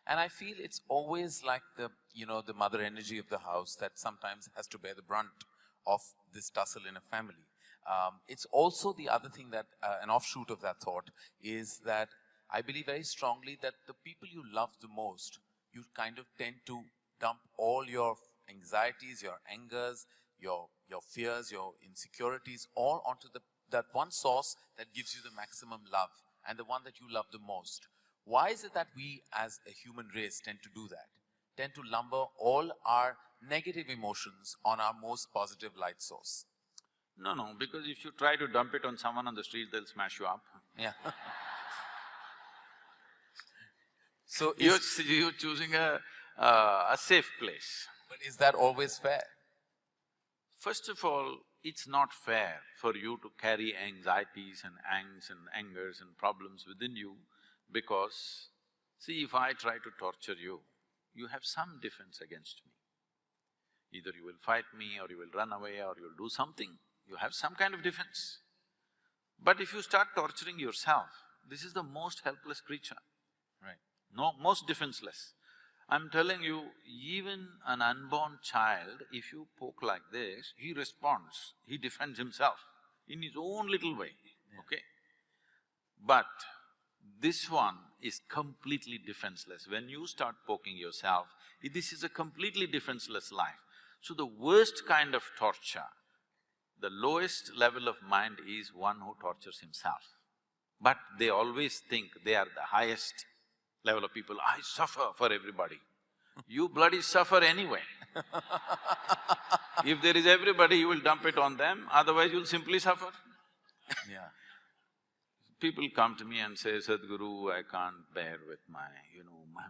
And I feel it's always like the mother energy of the house that sometimes has to bear the brunt of this tussle in a family. It's also the other thing that, an offshoot of that thought, is that I believe very strongly that the people you love the most, you kind of tend to dump all your anxieties, your angers, your fears, your insecurities, all onto that one source that gives you the maximum love and the one that you love the most. Why is it that we as a human race tend to do that? Tend to lumber all our negative emotions on our most positive light source? No, because if you try to dump it on someone on the street, they'll smash you up. Yeah. So you're choosing a safe place. But is that always fair? First of all, it's not fair for you to carry anxieties and angst and angers and problems within you, because, see, if I try to torture you, you have some defense against me. Either you will fight me, or you will run away, or you'll do something. You have some kind of defense. But if you start torturing yourself, this is the most helpless creature. Right. No, most defenseless. I'm telling you, even an unborn child, if you poke like this, he responds, he defends himself in his own little way, okay? But this one is completely defenseless. When you start poking yourself, this is a completely defenseless life. So the worst kind of torture, the lowest level of mind is one who tortures himself. But they always think they are the highest level of people. I suffer for everybody. You bloody suffer anyway. If there is everybody, you will dump it on them, otherwise you'll simply suffer. Yeah. People come to me and say, Sadhguru, I can't bear with my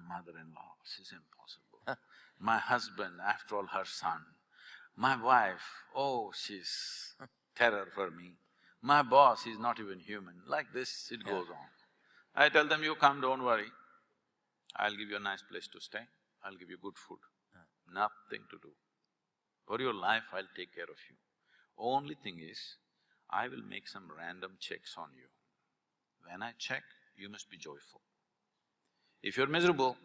mother-in-law, she's impossible. My husband, after all, her son. My wife, oh, she's terror for me. My boss is not even human. Like this, it goes on. I tell them, you come, don't worry. I'll give you a nice place to stay, I'll give you good food. Nothing to do. For your life, I'll take care of you. Only thing is, I will make some random checks on you. When I check, you must be joyful. If you're miserable,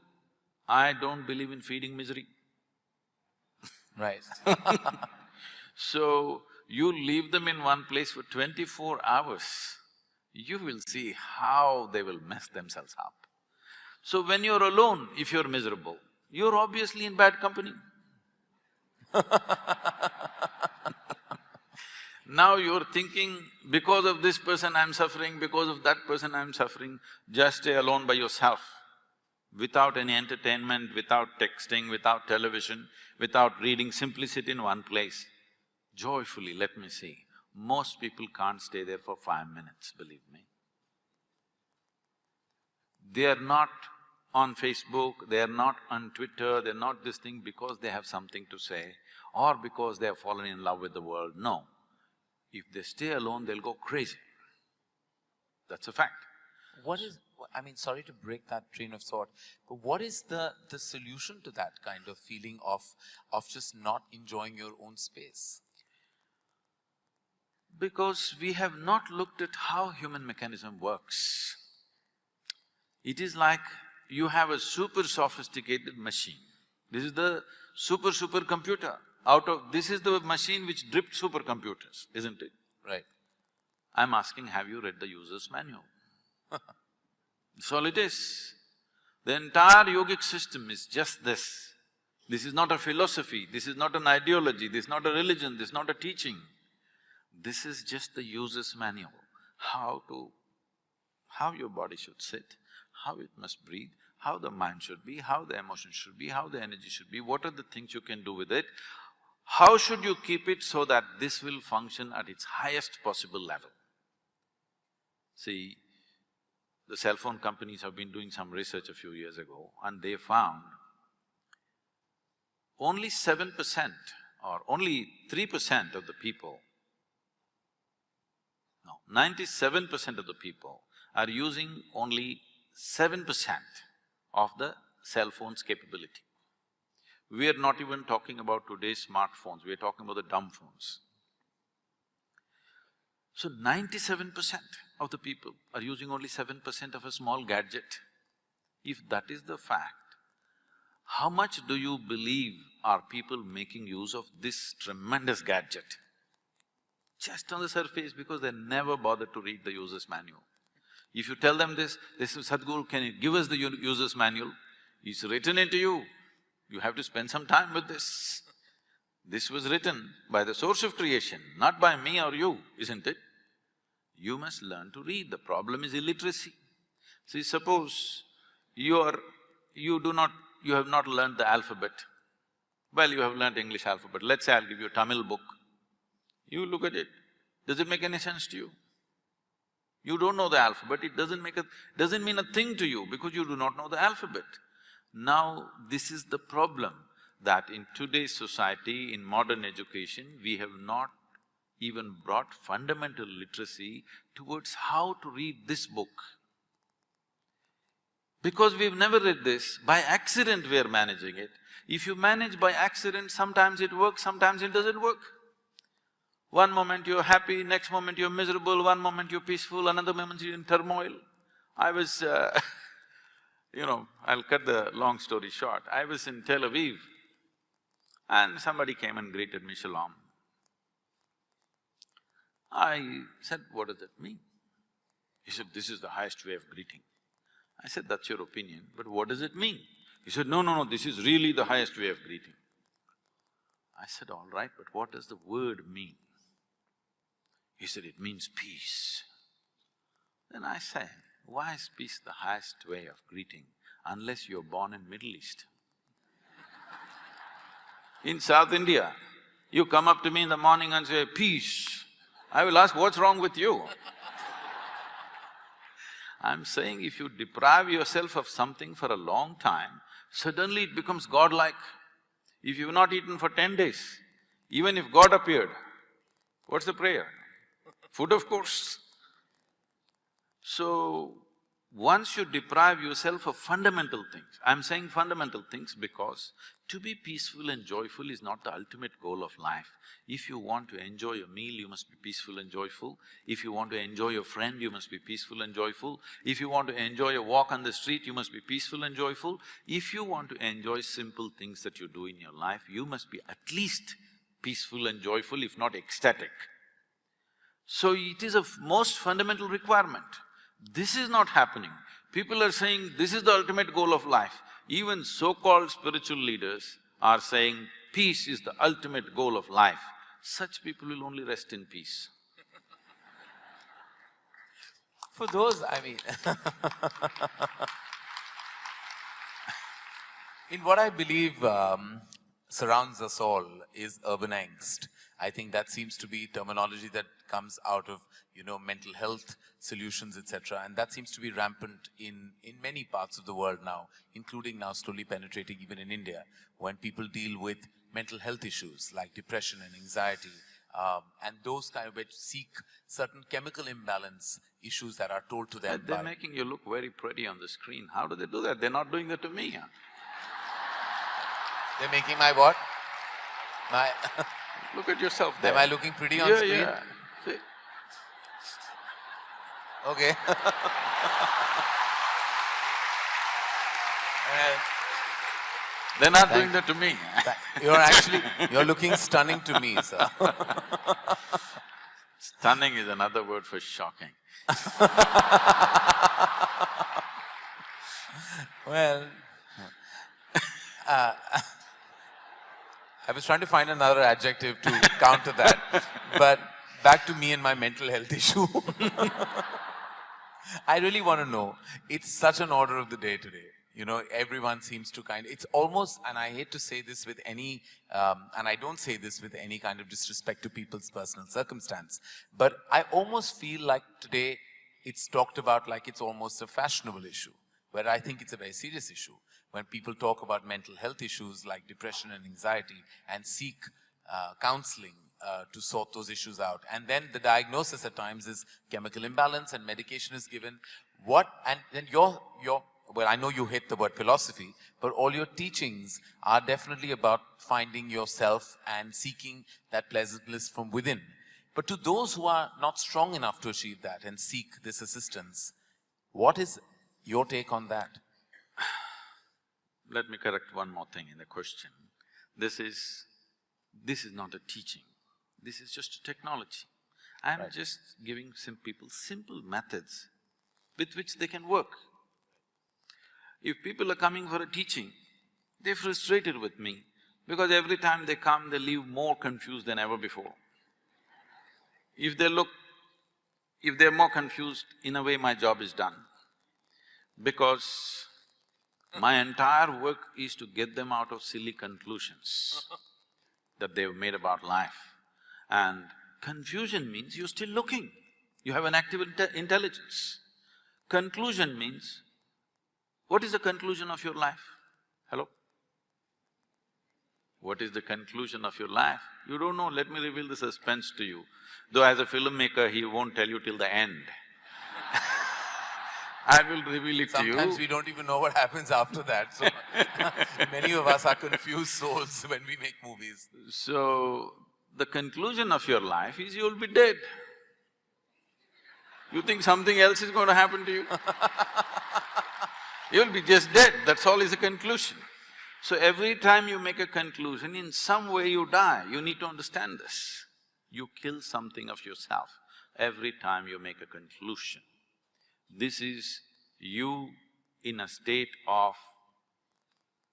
I don't believe in feeding misery. Right. So, you leave them in one place for 24 hours, you will see how they will mess themselves up. So when you're alone, if you're miserable, you're obviously in bad company. Now you're thinking, because of this person I'm suffering, because of that person I'm suffering, just stay alone by yourself, without any entertainment, without texting, without television, without reading, simply sit in one place. Joyfully, let me see. Most people can't stay there for 5 minutes, believe me. They are not on Facebook, they are not on Twitter, they're not this thing because they have something to say or because they have fallen in love with the world, no. If they stay alone, they'll go crazy. That's a fact. I mean, sorry to break that train of thought, but what is the solution to that kind of feeling of just not enjoying your own space? Because we have not looked at how human mechanism works. It is like you have a super sophisticated machine. This is the super computer. This is the machine which dripped supercomputers, isn't it? Right. I'm asking, have you read the user's manual? That's all it is. The entire yogic system is just this. This is not a philosophy, this is not an ideology, this is not a religion, this is not a teaching. This is just the user's manual, how your body should sit, how it must breathe, how the mind should be, how the emotion should be, how the energy should be, what are the things you can do with it, how should you keep it so that this will function at its highest possible level. See, the cell phone companies have been doing some research a few years ago and they found only 7% or only 3% of the people, no, 97% of the people are using only 7% of the cell phone's capability. We are not even talking about today's smartphones, we are talking about the dumb phones. So 97% of the people are using only 7% of a small gadget. If that is the fact, How much do you believe are people making use of this tremendous gadget? Just on the surface, because they never bothered to read the user's manual. If you tell them this, they say, Sadhguru, can you give us the user's manual? It's written into you. You have to spend some time with this. This was written by the source of creation, not by me or you, isn't it? You must learn to read. The problem is illiteracy. See, suppose you have not learned the alphabet. Well, you have learned English alphabet. Let's say I'll give you a Tamil book. You look at it. Does it make any sense to you? You don't know the alphabet, it doesn't mean a thing to you because you do not know the alphabet. Now, this is the problem, that in today's society, in modern education, we have not even brought fundamental literacy towards how to read this book. Because we've never read this, by accident we are managing it. If you manage by accident, sometimes it works, sometimes it doesn't work. One moment you're happy, next moment you're miserable, one moment you're peaceful, another moment you're in turmoil. I was I'll cut the long story short. I was in Tel Aviv and somebody came and greeted me, Shalom. I said, what does that mean? He said, this is the highest way of greeting. I said, that's your opinion, but what does it mean? He said, no, this is really the highest way of greeting. I said, all right, but what does the word mean? He said, it means peace. Then I said, why is peace the highest way of greeting unless you're born in Middle East? In South India, you come up to me in the morning and say, peace. I will ask, what's wrong with you? I'm saying if you deprive yourself of something for a long time, suddenly it becomes godlike. If you've not eaten for 10 days, even if God appeared, what's the prayer? Food, of course. So, once you deprive yourself of fundamental things, I'm saying fundamental things because to be peaceful and joyful is not the ultimate goal of life. If you want to enjoy a meal, you must be peaceful and joyful. If you want to enjoy a friend, you must be peaceful and joyful. If you want to enjoy a walk on the street, you must be peaceful and joyful. If you want to enjoy simple things that you do in your life, you must be at least peaceful and joyful, if not ecstatic. So it is a most fundamental requirement. This is not happening. People are saying this is the ultimate goal of life. Even so-called spiritual leaders are saying peace is the ultimate goal of life. Such people will only rest in peace. For those, in what I believe surrounds us all is urban angst. I think that seems to be terminology that comes out of, mental health solutions, etc. And that seems to be rampant in many parts of the world now, including now slowly penetrating even in India, when people deal with mental health issues like depression and anxiety, and those kind of which seek certain chemical imbalance issues that are told to them. They're making you look very pretty on the screen. How do they do that? They're not doing that to me, huh? They're making my what? Look at yourself there. Am I looking pretty on screen? Yeah. See? Okay. They're not doing that to me. You're looking stunning to me, sir. Stunning is another word for shocking. Well, I was trying to find another adjective to counter that, but back to me and my mental health issue. I really want to know, it's such an order of the day today. Everyone seems to it's almost, and I hate to say this with any, and I don't say this with any kind of disrespect to people's personal circumstance, but I almost feel like today it's talked about like it's almost a fashionable issue, where I think it's a very serious issue. When people talk about mental health issues like depression and anxiety and seek counseling to sort those issues out. And then the diagnosis at times is chemical imbalance and medication is given. And then well, I know you hate the word philosophy, but all your teachings are definitely about finding yourself and seeking that pleasant bliss from within. But to those who are not strong enough to achieve that and seek this assistance, what is your take on that? let me correct one more thing in the question. This is not a teaching, this is just a technology. I'm Right. just giving some people simple methods with which they can work. If people are coming for a teaching, they're frustrated with me because every time they come, they leave more confused than ever before. If they're more confused, in a way my job is done. Because my entire work is to get them out of silly conclusions that they've made about life. And confusion means you're still looking, you have an active intelligence. Conclusion means, what is the conclusion of your life? Hello? What is the conclusion of your life? You don't know, let me reveal the suspense to you. Though as a filmmaker, he won't tell you till the end. I will reveal it to you. Sometimes we don't even know what happens after that, so many of us are confused souls when we make movies. So, the conclusion of your life is you'll be dead. You think something else is going to happen to you? You'll be just dead, that's all is the conclusion. So every time you make a conclusion, in some way you die, you need to understand this. You kill something of yourself every time you make a conclusion. This is you in a state of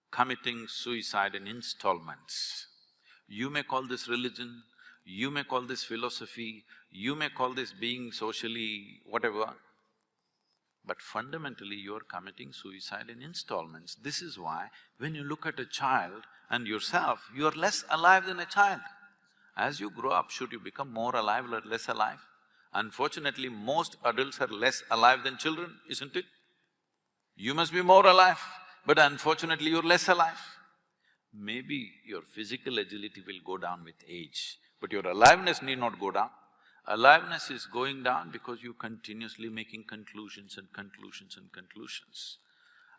committing suicide in installments. You may call this religion, you may call this philosophy, you may call this being socially whatever, but fundamentally you are committing suicide in installments. This is why when you look at a child and yourself, you are less alive than a child. As you grow up, should you become more alive or less alive? Unfortunately, most adults are less alive than children, isn't it? You must be more alive, but unfortunately you're less alive. Maybe your physical agility will go down with age, but your aliveness need not go down. Aliveness is going down because you're continuously making conclusions and conclusions and conclusions.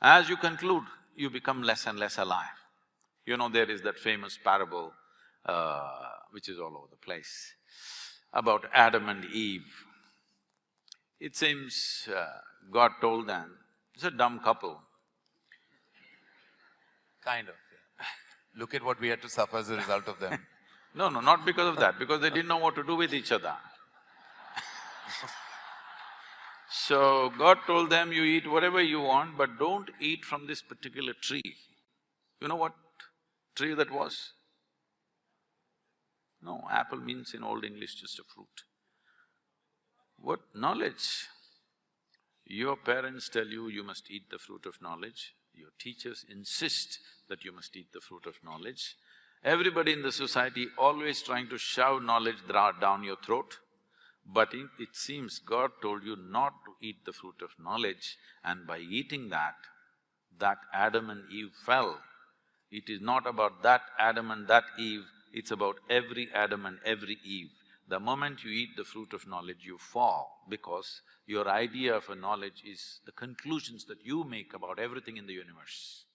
As you conclude, you become less and less alive. You know, there is that famous parable, which is all over the place, about Adam and Eve. It seems God told them, it's a dumb couple. Kind of, yeah. Look at what we had to suffer as a result of them. No, not because of that, because they didn't know what to do with each other. So God told them, you eat whatever you want, but don't eat from this particular tree. You know what tree that was? No, apple means in Old English just a fruit. What? Knowledge. Your parents tell you, you must eat the fruit of knowledge. Your teachers insist that you must eat the fruit of knowledge. Everybody in the society always trying to shove knowledge down your throat. But it seems God told you not to eat the fruit of knowledge, and by eating that Adam and Eve fell. It is not about that Adam and that Eve, it's about every Adam and every Eve. The moment you eat the fruit of knowledge, you fall, because your idea of a knowledge is the conclusions that you make about everything in the universe.